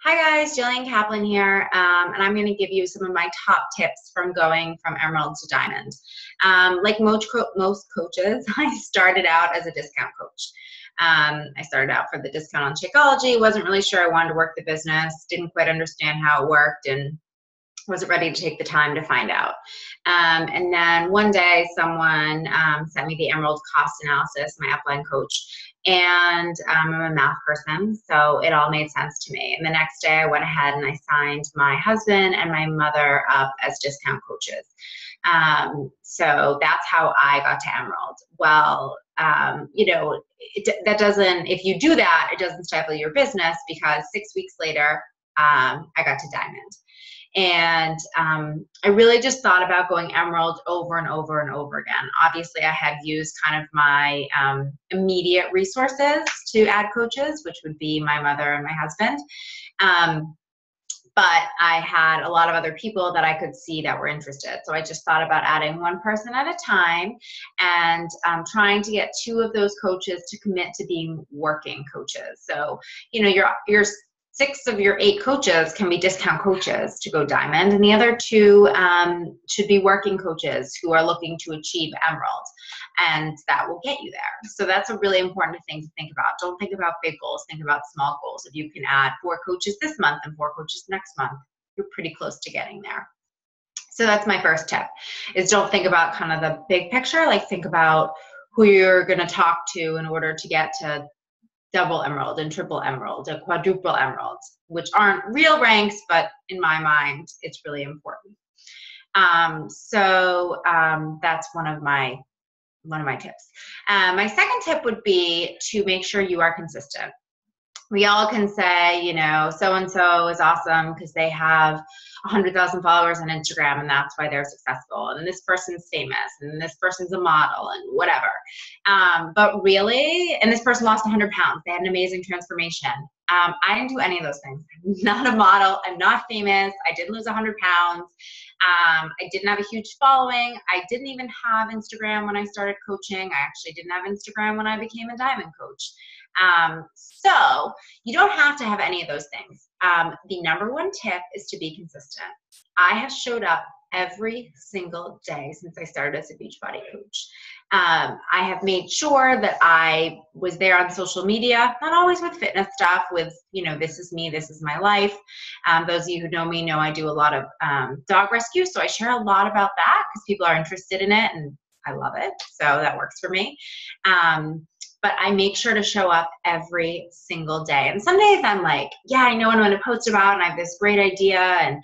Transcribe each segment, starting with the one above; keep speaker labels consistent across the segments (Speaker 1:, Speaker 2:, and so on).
Speaker 1: Hi guys, Jillian Kaplan here, and I'm going to give you some of my top tips from going from emerald to diamond. Like most coaches, I started out as a discount coach. I started out for the discount on Shakeology, wasn't really sure I wanted to work the business, didn't quite understand how it worked, and wasn't ready to take the time to find out. And then one day someone sent me the Emerald cost analysis, my upline coach, and I'm a math person, so it all made sense to me. And the next day I went ahead and I signed my husband and my mother up as discount coaches. So that's how I got to Emerald. Well, that doesn't, if you do that, it doesn't stifle your business, because 6 weeks later, I got to diamond. And I really just thought about going emerald over and over and over again. Obviously, I had used kind of my immediate resources to add coaches, which would be my mother and my husband. But I had a lot of other people that I could see that were interested. So I just thought about adding one person at a time and trying to get 2 of those coaches to commit to being working coaches. So, your 6 of your 8 coaches can be discount coaches to go diamond, and the other 2 should be working coaches who are looking to achieve emerald, and that will get you there. So that's a really important thing to think about. Don't think about big goals, think about small goals. If you can add 4 coaches this month and 4 coaches next month, you're pretty close to getting there. So that's my first tip, is don't think about kind of the big picture, like think about who you're going to talk to in order to get to double emerald and triple emerald and quadruple emerald, which aren't real ranks, but in my mind, it's really important. That's one of my tips. My second tip would be to make sure you are consistent. We all can say, so-and-so is awesome because they have 100,000 followers on Instagram and that's why they're successful. And this person's famous and this person's a model and whatever. But really, and this person lost 100 pounds. They had an amazing transformation. I didn't do any of those things. I'm not a model. I'm not famous. I didn't lose 100 pounds. I didn't have a huge following. I didn't even have Instagram when I started coaching. I actually didn't have Instagram when I became a diamond coach. So you don't have to have any of those things. The number one tip is to be consistent. I have showed up every single day since I started as a Beachbody coach. I have made sure that I was there on social media, not always with fitness stuff, with, this is me, this is my life. Those of you who know me know I do a lot of dog rescue, so I share a lot about that because people are interested in it and I love it, so that works for me. But I make sure to show up every single day. And some days I'm like, yeah, I know what I'm going to post about and I have this great idea and,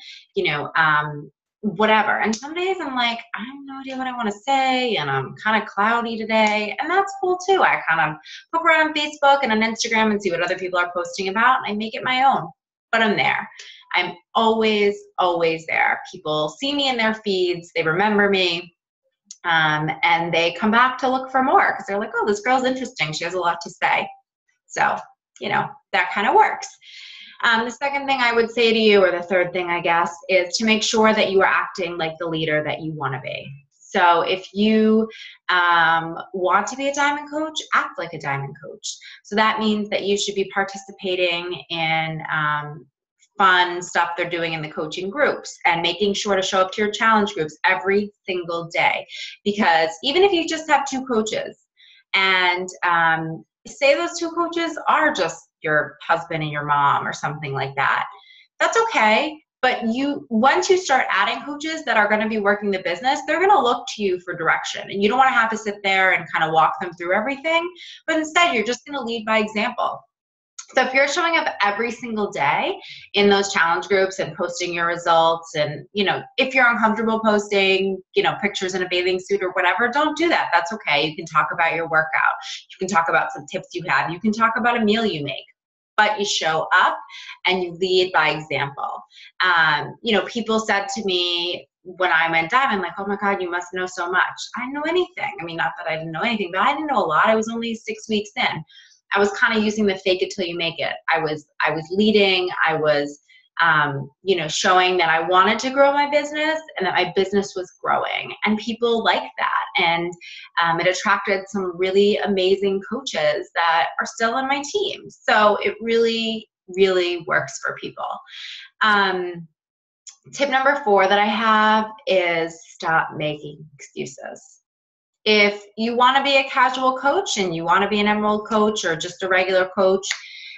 Speaker 1: whatever. And some days I'm like, I have no idea what I want to say and I'm kind of cloudy today. And that's cool too. I kind of poke around on Facebook and on Instagram and see what other people are posting about and I make it my own. But I'm there. I'm always, always there. People see me in their feeds. They remember me. And they come back to look for more because they're like, oh, this girl's interesting. She has a lot to say. So, that kind of works. The second thing I would say to you, or the third thing, I guess, is to make sure that you are acting like the leader that you want to be. So if you want to be a diamond coach, act like a diamond coach. So that means that you should be participating in fun stuff they're doing in the coaching groups and making sure to show up to your challenge groups every single day. Because even if you just have 2 coaches and say those 2 coaches are just your husband and your mom or something like that, that's okay. But once you start adding coaches that are going to be working the business, they're going to look to you for direction. And you don't want to have to sit there and kind of walk them through everything, but instead you're just going to lead by example. So if you're showing up every single day in those challenge groups and posting your results and, if you're uncomfortable posting, pictures in a bathing suit or whatever, don't do that. That's okay. You can talk about your workout. You can talk about some tips you have. You can talk about a meal you make. But you show up and you lead by example. People said to me when I went diamond, like, oh my God, you must know so much. I didn't know anything. I mean, not that I didn't know anything, but I didn't know a lot. I was only 6 weeks in. I was kind of using the fake it till you make it. I was leading. I was, showing that I wanted to grow my business and that my business was growing. And people liked that. And it attracted some really amazing coaches that are still on my team. So it really really works for people. Tip number 4 that I have is stop making excuses. If you want to be a casual coach and you want to be an emerald coach or just a regular coach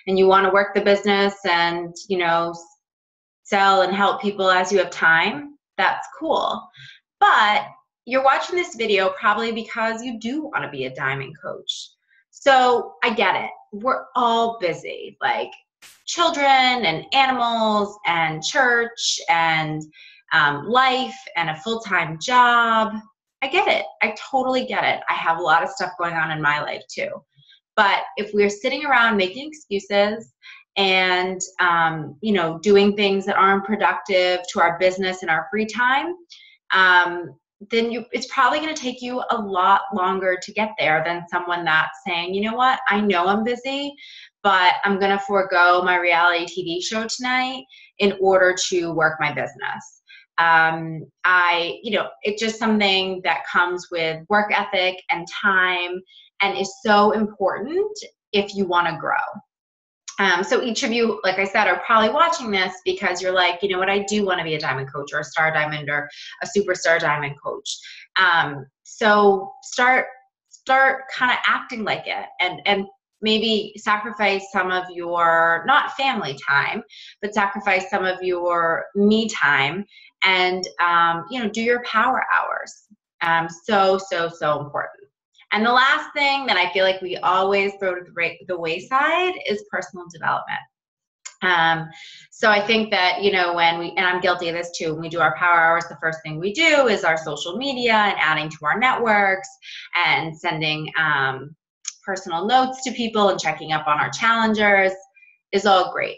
Speaker 1: and you want to work the business and, you know, sell and help people as you have time, that's cool. But you're watching this video probably because you do want to be a diamond coach. So I get it. We're all busy, like children and animals and church and life and a full-time job. I get it. I totally get it. I have a lot of stuff going on in my life too. But if we're sitting around making excuses and you know, doing things that aren't productive to our business in our free time, then it's probably going to take you a lot longer to get there than someone that's saying, you know what, I know I'm busy, but I'm going to forego my reality TV show tonight in order to work my business. You know, it's just something that comes with work ethic and time and is so important if you want to grow. So each of you, like I said, are probably watching this because you're like, you know what, I do want to be a diamond coach or a star diamond or a superstar diamond coach. So start kind of acting like it and maybe sacrifice some of your, not family time, but sacrifice some of your me time and, you know, do your power hours. So important. And the last thing that I feel like we always throw to the wayside is personal development. So I think that, you know, and I'm guilty of this too, when we do our power hours, the first thing we do is our social media and adding to our networks and sending personal notes to people and checking up on our challengers is all great.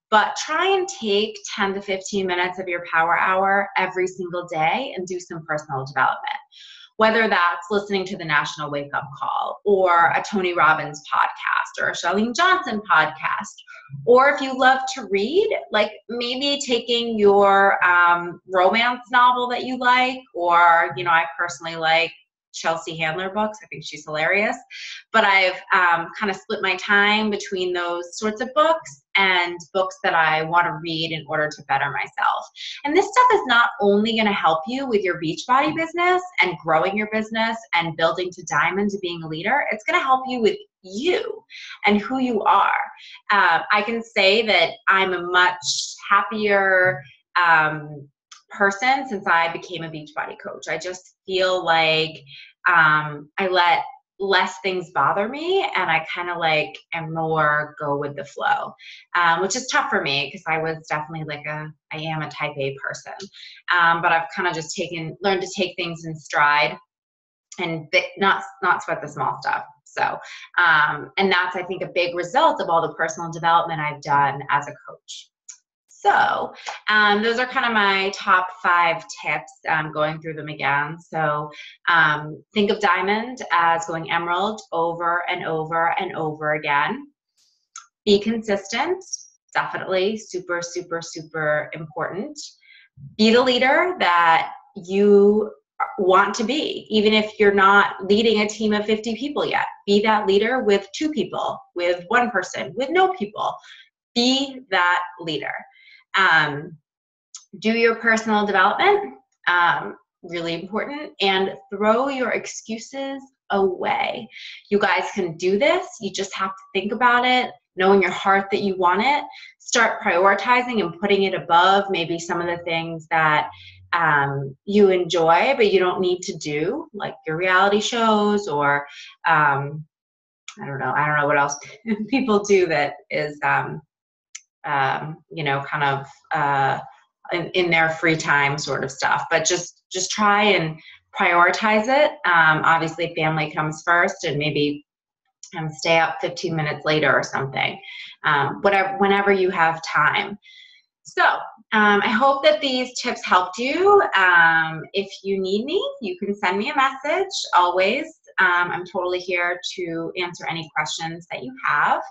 Speaker 1: But try and take 10 to 15 minutes of your power hour every single day and do some personal development. Whether that's listening to the National Wake Up Call or a Tony Robbins podcast or a Charlene Johnson podcast, or if you love to read, like maybe taking your romance novel that you like, or, you know, I personally like Chelsea Handler books. I think she's hilarious. But I've kind of split my time between those sorts of books and books that I want to read in order to better myself. And this stuff is not only going to help you with your Beachbody business and growing your business and building to diamond to being a leader, it's going to help you with you and who you are. I can say that I'm a much happier person since I became a Beachbody coach. I just feel like I let less things bother me and I kind of like am more go with the flow, which is tough for me because I was definitely like I am a type A person. But I've kind of just learned to take things in stride and not sweat the small stuff. So, and that's, I think, a big result of all the personal development I've done as a coach. So those are kind of my top 5 tips, going through them again. So think of diamond as going emerald over and over and over again. Be consistent, definitely super, super, super important. Be the leader that you want to be, even if you're not leading a team of 50 people yet. Be that leader with 2 people, with 1 person, with no people. Be that leader. Do your personal development, really important, and throw your excuses away. You guys can do this. You just have to think about it, know in your heart that you want it, start prioritizing and putting it above maybe some of the things that you enjoy, but you don't need to do, like your reality shows or I don't know what else people do that is you know, kind of in their free time sort of stuff. But just try and prioritize it. Obviously, family comes first, and maybe stay up 15 minutes later or something. Whenever you have time. So I hope that these tips helped you. If you need me, you can send me a message always. I'm totally here to answer any questions that you have.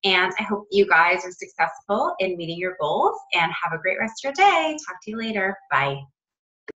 Speaker 1: And I hope you guys are successful in meeting your goals and have a great rest of your day. Talk to you later. Bye.